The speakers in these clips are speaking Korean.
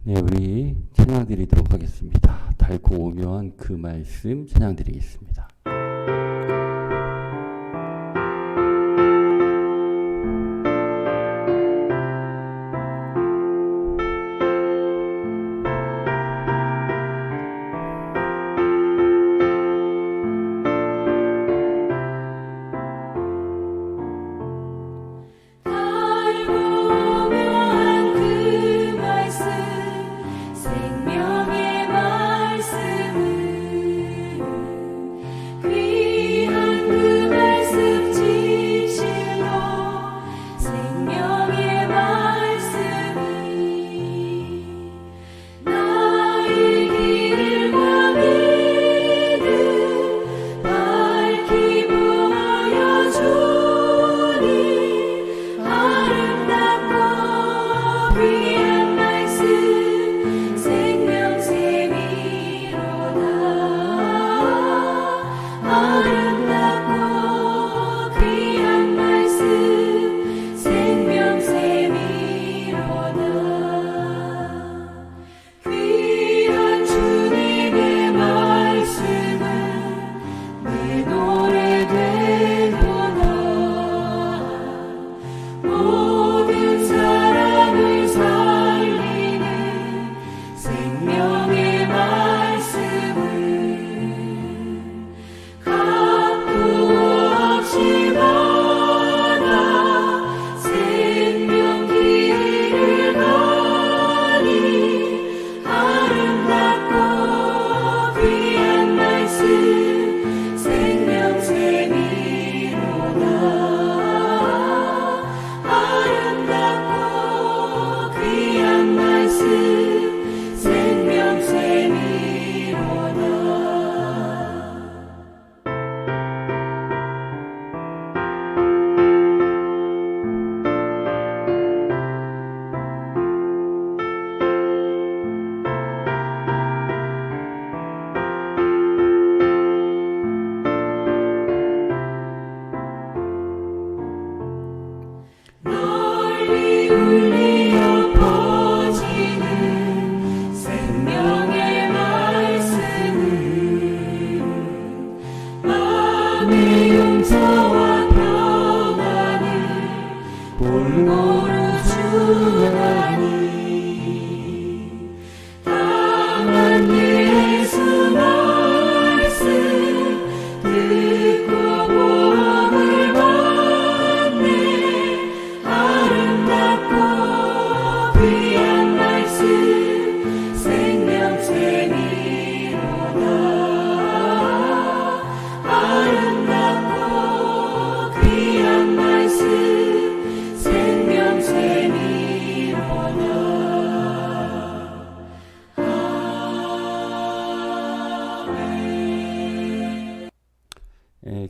네, 우리 찬양 드리도록 하겠습니다. 닳고 오면 그 말씀 찬양 드리겠습니다.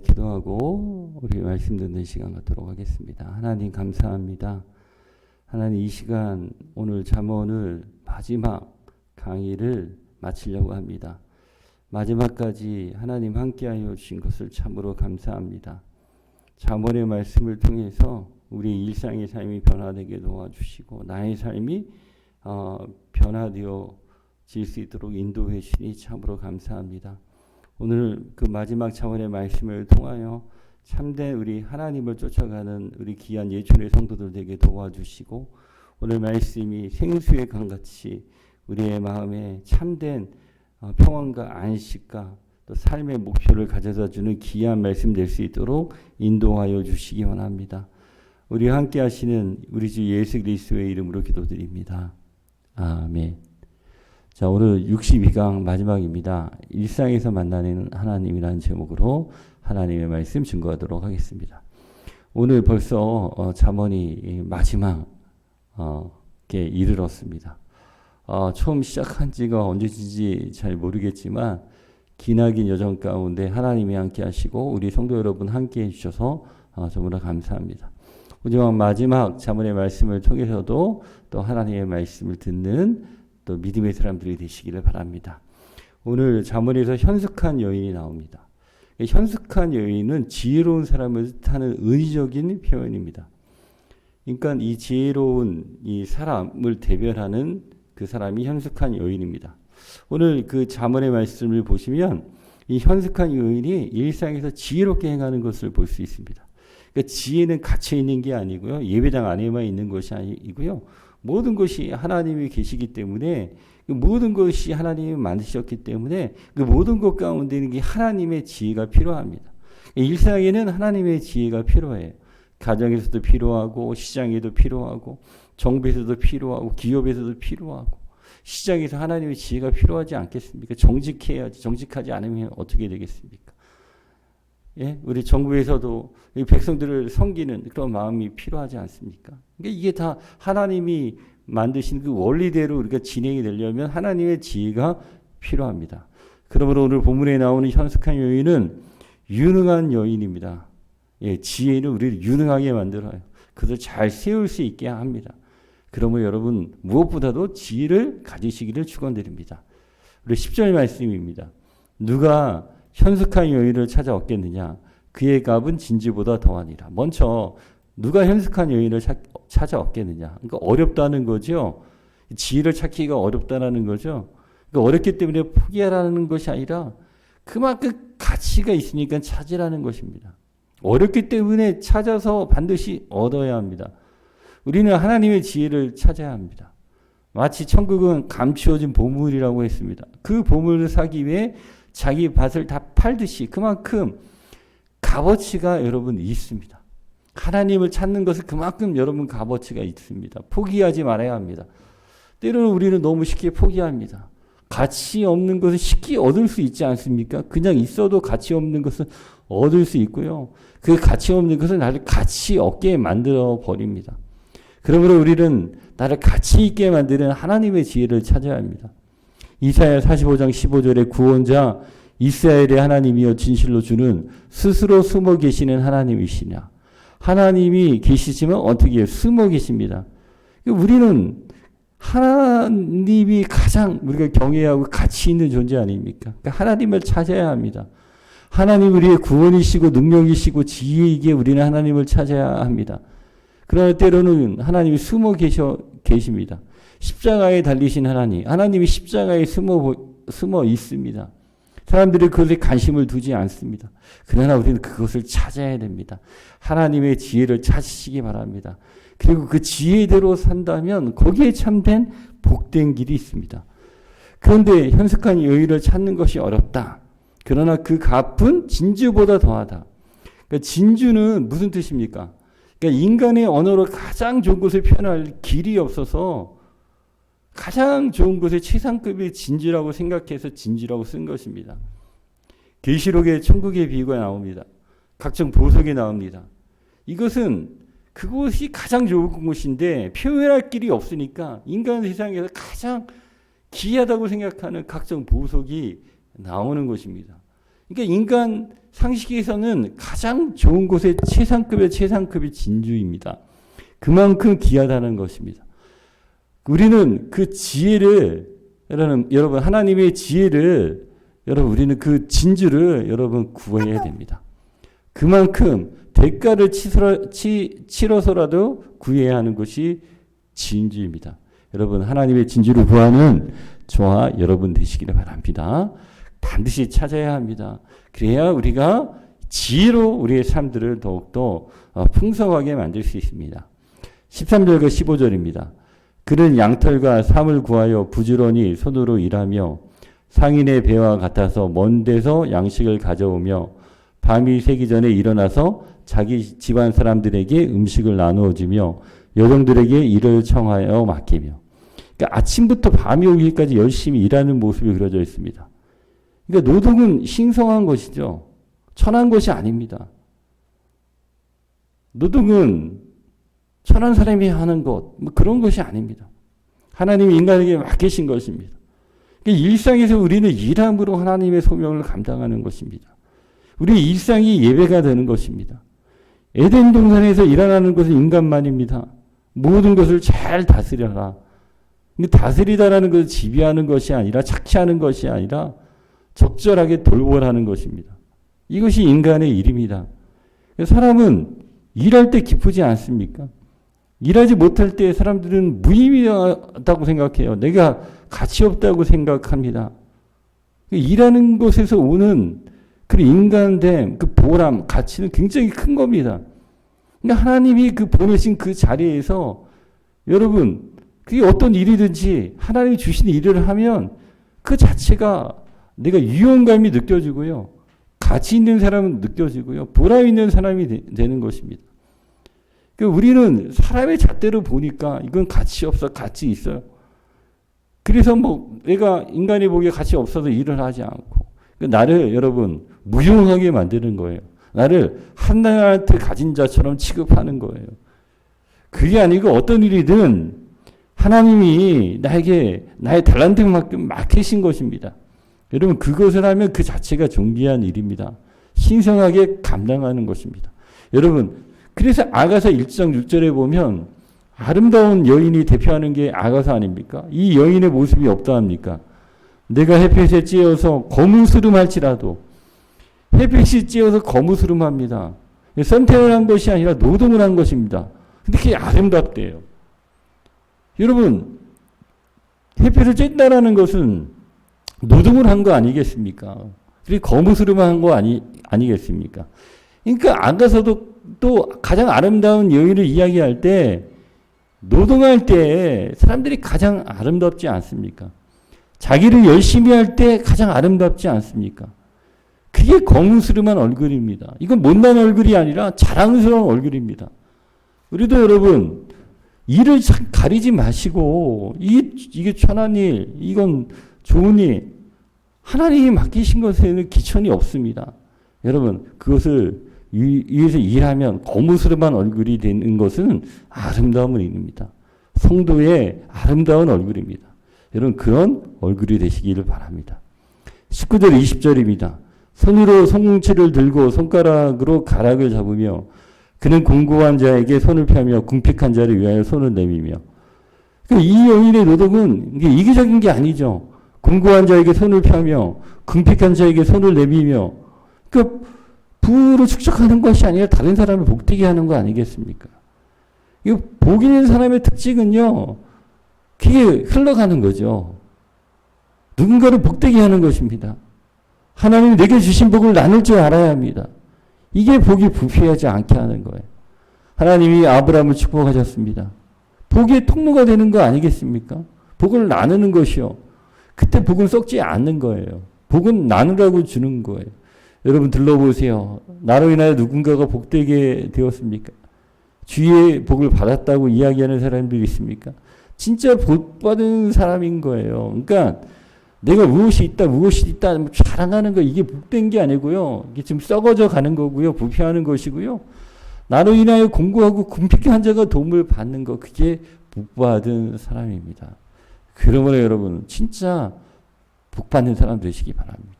기도하고 우리 말씀 듣는 시간 갖도록 하겠습니다. 하나님 감사합니다. 하나님 이 시간 오늘 잠언을 마지막 강의를 마치려고 합니다. 마지막까지 하나님 함께하여 주신 것을 참으로 감사합니다. 잠언의 말씀을 통해서 우리 일상의 삶이 변화되게 도와주시고 나의 삶이 변화되어질 수 있도록 인도해 주시니 참으로 감사합니다. 오늘 그 마지막 잠언의 말씀을 통하여 참된 우리 하나님을 쫓아가는 우리 귀한 예천의 성도들 되게 도와주시고 오늘 말씀이 생수의 강같이 우리의 마음에 참된 평안과 안식과 또 삶의 목표를 가져다 주는 귀한 말씀 될 수 있도록 인도하여 주시기 원합니다. 우리 함께 하시는 우리 주 예수 그리스도의 이름으로 기도드립니다. 아멘. 자, 오늘 62강 마지막입니다. 일상에서 만나는 하나님이라는 제목으로 하나님의 말씀 증거하도록 하겠습니다. 오늘 벌써 잠언이 마지막에 이르렀습니다. 처음 시작한 지가 언제인지 잘 모르겠지만 기나긴 여정 가운데 하나님이 함께 하시고 우리 성도 여러분 함께 해주셔서 정말 감사합니다. 마지막 잠언의 말씀을 통해서도 또 하나님의 말씀을 듣는 또 믿음의 사람들이 되시기를 바랍니다. 오늘 잠언에서 현숙한 여인이 나옵니다. 현숙한 여인은 지혜로운 사람을 뜻하는 은유적인 표현입니다. 그러니까 이 지혜로운 이 사람을 대변하는 그 그 사람이 현숙한 여인입니다. 오늘 그 잠언의 말씀을 보시면 이 현숙한 여인이 일상에서 지혜롭게 행하는 것을 볼 수 있습니다. 그러니까 지혜는 갇혀 있는 게 아니고요. 예배당 안에만 있는 것이 아니고요. 모든 것이 하나님이 계시기 때문에 그 모든 것이 하나님이 만드셨기 때문에 그 모든 것 가운데는 하나님의 지혜가 필요합니다. 일상에는 하나님의 지혜가 필요해요. 가정에서도 필요하고 시장에도 필요하고 정부에서도 필요하고 기업에서도 필요하고 시장에서 하나님의 지혜가 필요하지 않겠습니까? 정직해야지. 정직하지 않으면 어떻게 되겠습니까? 예? 우리 정부에서도 백성들을 섬기는 그런 마음이 필요하지 않습니까? 그러니까 이게 다 하나님이 만드신 그 원리대로 우리가 진행이 되려면 하나님의 지혜가 필요합니다. 그러므로 오늘 본문에 나오는 현숙한 여인은 유능한 여인입니다. 예, 지혜는 우리를 유능하게 만들어요. 그것을 잘 세울 수 있게 합니다. 그러므로 여러분 무엇보다도 지혜를 가지시기를 축원드립니다. 우리 10절 말씀입니다. 누가 현숙한 여인을 찾아 얻겠느냐? 그의 값은 진주보다 더하니라. 먼저 누가 현숙한 여인을 찾아 얻겠느냐? 그러니까 어렵다는 거죠. 지혜를 찾기가 어렵다는 거죠. 그러니까 어렵기 때문에 포기하라는 것이 아니라 그만큼 가치가 있으니까 찾으라는 것입니다. 어렵기 때문에 찾아서 반드시 얻어야 합니다. 우리는 하나님의 지혜를 찾아야 합니다. 마치 천국은 감추어진 보물이라고 했습니다. 그 보물을 사기 위해 자기 밭을 다 팔듯이 그만큼 값어치가 여러분 있습니다. 하나님을 찾는 것은 그만큼 여러분 값어치가 있습니다. 포기하지 말아야 합니다. 때로는 우리는 너무 쉽게 포기합니다. 가치 없는 것은 쉽게 얻을 수 있지 않습니까? 그냥 있어도 가치 없는 것은 얻을 수 있고요. 그 가치 없는 것은 나를 가치 없게 만들어 버립니다. 그러므로 우리는 나를 가치 있게 만드는 하나님의 지혜를 찾아야 합니다. 이사야 45장 15절에 구원자 이스라엘의 하나님이여 진실로 주는 스스로 숨어 계시는 하나님이시냐. 하나님이 계시지만 어떻게 해요? 숨어 계십니다. 우리는 하나님이 가장 우리가 경외하고 가치 있는 존재 아닙니까? 그러니까 하나님을 찾아야 합니다. 하나님 우리의 구원이시고 능력이시고 지혜이기에 우리는 하나님을 찾아야 합니다. 그러나 때로는 하나님이 숨어 계십니다. 십자가에 달리신 하나님이 십자가에 숨어 있습니다. 사람들이 그것에 관심을 두지 않습니다. 그러나 우리는 그것을 찾아야 됩니다. 하나님의 지혜를 찾으시기 바랍니다. 그리고 그 지혜대로 산다면 거기에 참된 복된 길이 있습니다. 그런데 현숙한 여인을 찾는 것이 어렵다. 그러나 그 값은 진주보다 더하다. 그러니까 진주는 무슨 뜻입니까? 그러니까 인간의 언어로 가장 좋은 것을 표현할 길이 없어서 가장 좋은 것의 최상급의 진주라고 생각해서 진주라고 쓴 것입니다. 계시록에 천국의 비유가 나옵니다. 각종 보석이 나옵니다. 이것은 그것이 가장 좋은 것인데 표현할 길이 없으니까 인간 세상에서 가장 귀하다고 생각하는 각종 보석이 나오는 것입니다. 그러니까 인간 상식에서는 가장 좋은 곳의 최상급의 진주입니다. 그만큼 귀하다는 것입니다. 우리는 그 지혜를 여러분 하나님의 지혜를 여러분 우리는 그 진주를 여러분 구해야 됩니다. 그만큼 대가를 치러서라도 구해야 하는 것이 진주입니다. 여러분 하나님의 진주를 구하는 저와 여러분 되시기를 바랍니다. 반드시 찾아야 합니다. 그래야 우리가 지혜로 우리의 삶들을 더욱더 풍성하게 만들 수 있습니다. 13절과 15절입니다. 그는 양털과 삼을 구하여 부지런히 손으로 일하며 상인의 배와 같아서 먼 데서 양식을 가져오며 밤이 새기 전에 일어나서 자기 집안 사람들에게 음식을 나누어 주며 여종들에게 일을 청하여 맡기며. 그러니까 아침부터 밤이 오기까지 열심히 일하는 모습이 그려져 있습니다. 그러니까 노동은 신성한 것이죠. 천한 것이 아닙니다. 노동은 천한 사람이 하는 것, 그런 것이 아닙니다. 하나님이 인간에게 맡기신 것입니다. 그러니까 일상에서 우리는 일함으로 하나님의 소명을 감당하는 것입니다. 우리 일상이 예배가 되는 것입니다. 에덴 동산에서 일어나는 것은 인간만입니다. 모든 것을 잘 다스려라. 다스리다라는 것은 지배하는 것이 아니라 착취하는 것이 아니라 적절하게 돌보라는 것입니다. 이것이 인간의 일입니다. 사람은 일할 때 기쁘지 않습니까? 일하지 못할 때 사람들은 무의미하다고 생각해요. 내가 가치 없다고 생각합니다. 일하는 것에서 오는 그 인간됨, 그 보람, 가치는 굉장히 큰 겁니다. 그러니까 하나님이 그 보내신 그 자리에서 여러분, 그게 어떤 일이든지 하나님이 주신 일을 하면 그 자체가 내가 유연감이 느껴지고요. 가치 있는 사람은 느껴지고요. 보람 있는 사람이 되는 것입니다. 그러니까 우리는 사람의 잣대로 보니까 이건 가치 없어, 가치 있어요. 그래서 뭐 내가 인간이 보기에 가치 없어서 일을 하지 않고 그러니까 나를 여러분 무용하게 만드는 거예요. 나를 하나님한테 가진 자처럼 취급하는 거예요. 그게 아니고 어떤 일이든 하나님이 나에게 나의 달란트만큼 맡기신 것입니다. 여러분 그것을 하면 그 자체가 존귀한 일입니다. 신성하게 감당하는 것입니다. 여러분 그래서 아가서 1장 6절에 보면 아름다운 여인이 대표하는 게 아가서 아닙니까? 이 여인의 모습이 어떠합니까? 내가 햇빛에 쬐어서 거무스름할지라도 햇빛이 쬐어서 거무스름합니다. 선택을 한 것이 아니라 노동을 한 것입니다. 근데 그게 아름답대요. 여러분 햇빛을 쬐다라는 것은 노동을 한 거 아니겠습니까? 그리고 거무스름한 거 아니겠습니까? 그러니까 아가서도 또 가장 아름다운 여인을 이야기할 때 노동할 때 사람들이 가장 아름답지 않습니까? 자기를 열심히 할 때 가장 아름답지 않습니까? 그게 거무스름한 얼굴입니다. 이건 못난 얼굴이 아니라 자랑스러운 얼굴입니다. 우리도 여러분 일을 가리지 마시고 이게 천한 일, 이건 좋은 일, 하나님이 맡기신 것에는 기천이 없습니다. 여러분 그것을 위해서 일하면 거무스름한 얼굴이 되는 것은 아름다움을 이룹니다. 성도의 아름다운 얼굴입니다. 여러분 그런 얼굴이 되시기를 바랍니다. 19절 20절입니다. 손으로 손뭉치를 들고 손가락으로 가락을 잡으며 그는 공고한 자에게 손을 펴며 궁핍한 자를 위하여 손을 내밀며 이 여인의 노동은 이게 이기적인 게 아니죠. 공고한 자에게 손을 펴며 궁핍한 자에게 손을 내밀며 그러니까 부를 축적하는 것이 아니라 다른 사람을 복되게 하는 거 아니겠습니까? 이 복 있는 사람의 특징은요. 그게 흘러가는 거죠. 누군가를 복되게 하는 것입니다. 하나님이 내게 주신 복을 나눌 줄 알아야 합니다. 이게 복이 부패하지 않게 하는 거예요. 하나님이 아브라함을 축복하셨습니다. 복의 통로가 되는 거 아니겠습니까? 복을 나누는 것이요. 그때 복은 썩지 않는 거예요. 복은 나누라고 주는 거예요. 여러분 들러보세요. 나로 인하여 누군가가 복되게 되었습니까? 주의 복을 받았다고 이야기하는 사람들이 있습니까? 진짜 복 받은 사람인 거예요. 그러니까 내가 무엇이 있다 자랑하는 거 이게 복된 게 아니고요. 이게 지금 썩어져 가는 거고요. 부패하는 것이고요. 나로 인하여 공고하고 궁핍한 자가 도움을 받는 거 그게 복 받은 사람입니다. 그러므로 여러분 진짜 복 받는 사람 되시기 바랍니다.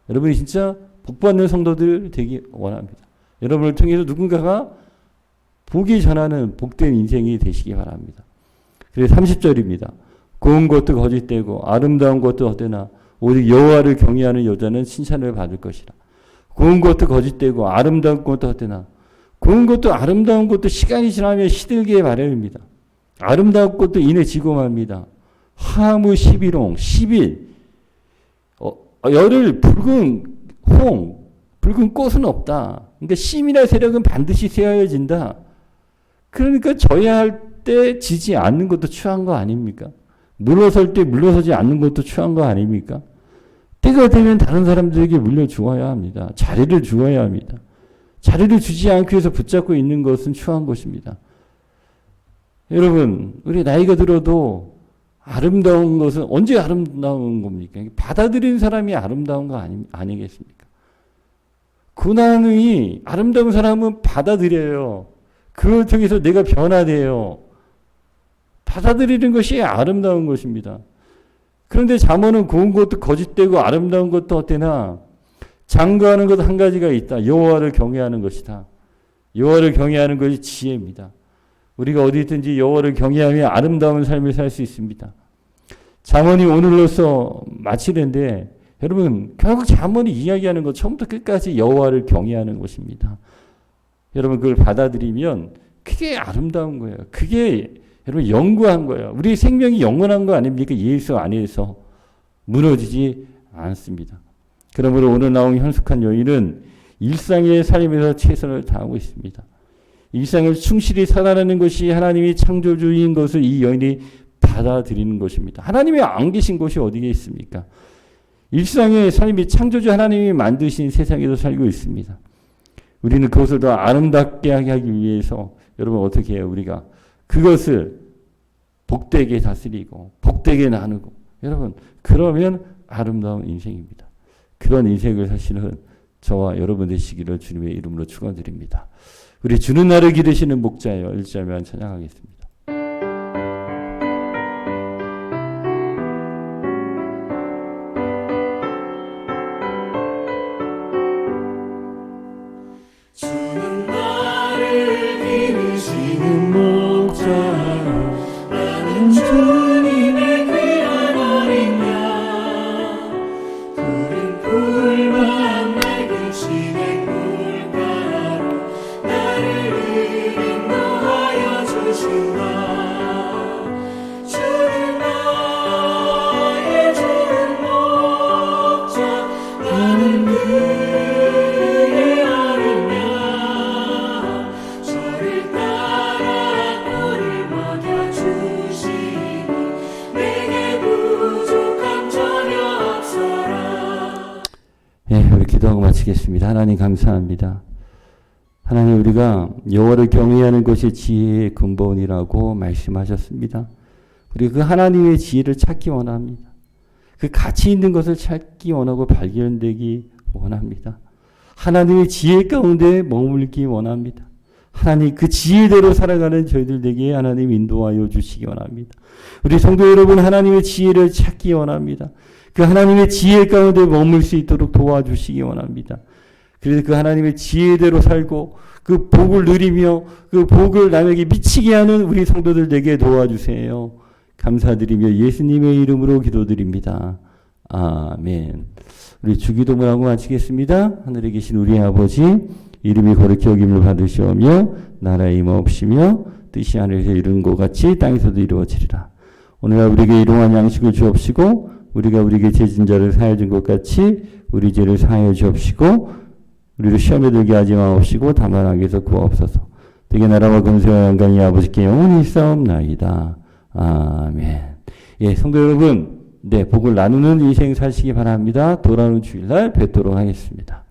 여러분이 진짜 복 받는 성도들 되기 원합니다. 여러분을 통해서 누군가가 복이 전하는 복된 인생이 되시기 바랍니다. 그래서 30절입니다. 고운 것도 거짓되고 아름다운 것도 헛되나 오직 여호와를 경외하는 여자는 칭찬을 받을 것이라. 고운 것도 거짓되고 아름다운 것도 헛되나 고운 것도 아름다운 것도 시간이 지나면 시들기에 마련입니다. 아름다운 것도 이내 지고맙니다. 화무 11홍 10일 열흘 붉은 붉은 꽃은 없다. 그러니까 심이나 세력은 반드시 세워진다. 그러니까 져야 할 때 지지 않는 것도 추한 거 아닙니까? 물러설 때 물러서지 않는 것도 추한 거 아닙니까? 때가 되면 다른 사람들에게 물려주어야 합니다. 자리를 주어야 합니다. 자리를 주지 않기 위해서 붙잡고 있는 것은 추한 것입니다. 여러분 우리 나이가 들어도 아름다운 것은 언제 아름다운 겁니까? 받아들이는 사람이 아름다운 거 아니겠습니까? 고난이 아름다운 사람은 받아들여요. 그걸 통해서 내가 변화돼요. 받아들이는 것이 아름다운 것입니다. 그런데 잠언은 고운 것도 거짓되고 아름다운 것도 헛되나 장구하는 것 한 가지가 있다. 여호와를 경외하는 것이다. 여호와를 경외하는 것이 지혜입니다. 우리가 어디 있든지 여호와를 경외하며 아름다운 삶을 살 수 있습니다. 잠언이 오늘로서 마치는데 여러분 결국 잠언이 이야기하는 것 처음부터 끝까지 여호와를 경외하는 것입니다. 여러분 그걸 받아들이면 그게 아름다운 거예요. 그게 여러분 영구한 거예요. 우리 생명이 영원한 거 아닙니까? 예수 안에서 무너지지 않습니다. 그러므로 오늘 나온 현숙한 여인은 일상의 삶에서 최선을 다하고 있습니다. 일상을 충실히 살아내는 것이 하나님이 창조주인 것을 이 여인이 받아들이는 것입니다. 하나님이 안 계신 곳이 어디에 있습니까? 일상의 삶이 창조주 하나님이 만드신 세상에서 살고 있습니다. 우리는 그것을 더 아름답게 하기 위해서 여러분 어떻게 해요? 우리가 그것을 복되게 다스리고 복되게 나누고 여러분 그러면 아름다운 인생입니다. 그런 인생을 사시는 저와 여러분 되시기를 주님의 이름으로 축원드립니다. 우리 주는 날을 기르시는 목자예요. 1절만 찬양하겠습니다. 주는 나를 기르시는 목자 나는 주님의 귀한 어린 양 푸른 풀만 맑으시는 물가로 나를 인도하여 주신다. 주는 나의 주는 목자 나는 그의 어린 양 저를 따라 꿀을 먹여주시니 내게 부족함 전혀 없어라. 예, 우리 기도하고 마치겠습니다. 하나님 감사합니다. 하나님 우리가 여호와를 경외하는 것이 지혜의 근본이라고 말씀하셨습니다. 우리 그 하나님의 지혜를 찾기 원합니다. 그 가치 있는 것을 찾기 원하고 발견되기 원합니다. 하나님의 지혜 가운데 머물기 원합니다. 하나님 그 지혜대로 살아가는 저희들에게 하나님 인도하여 주시기 원합니다. 우리 성도 여러분 하나님의 지혜를 찾기 원합니다. 그 하나님의 지혜 가운데 머물 수 있도록 도와주시기 원합니다. 그래서 그 하나님의 지혜대로 살고 그 복을 누리며 그 복을 남에게 미치게 하는 우리 성도들 되게 도와주세요. 감사드리며 예수님의 이름으로 기도드립니다. 아멘. 우리 주기도문 하고 마치겠습니다. 하늘에 계신 우리 아버지 이름이 거룩히 여김을 받으시오며 나라의 임하옵시며 뜻이 하늘에서 이룬 것 같이 땅에서도 이루어지리라. 오늘날 우리에게 일용할 양식을 주옵시고 우리가 우리에게 죄진 자를 사하여 준 것 같이 우리 죄를 사하여 주옵시고 우리를 시험에 들게 하지 마옵시고 다만 악에서 구하옵소서. 되게 나라와 권세와 영광이 아버지께 영원히 있사옵나이다. 아멘. 예, 성도 여러분, 네, 복을 나누는 인생 사시기 바랍니다. 돌아오는 주일날 뵙도록 하겠습니다.